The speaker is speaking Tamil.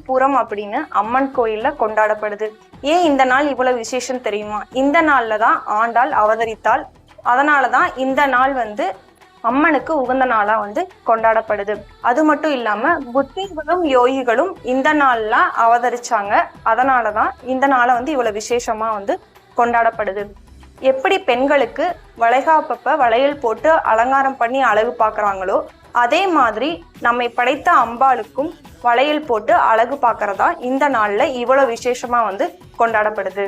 பூரம் அப்படின்னு அம்மன் கோயில்ல கொண்டாடப்படுது. ஏன் இந்த நாள் இவ்வளவு விசேஷம் தெரியுமா? இந்த நாள்ல தான் ஆண்டாள் அவதரித்தாள். அதனாலதான் இந்த நாள் அம்மனுக்கு உகந்த நாளா கொண்டாடப்படுது. அது மட்டும் இல்லாம புத்திகளும் யோகிகளும் இந்த நாள்ல அவதரிச்சாங்க. அதனாலதான் இந்த நாளை இவ்வளவு விசேஷமா கொண்டாடப்படுது. எப்படி பெண்களுக்கு வளைகாப்பப்ப வளையல் போட்டு அலங்காரம் பண்ணி அழகு பார்க்கறாங்களோ, அதே மாதிரி நம்மை படைத்த அம்பாளுக்கும் வளையல் போட்டு அழகு பார்க்கறதா இந்த நாள்ல இவ்வளவு விசேஷமா கொண்டாடப்படுது.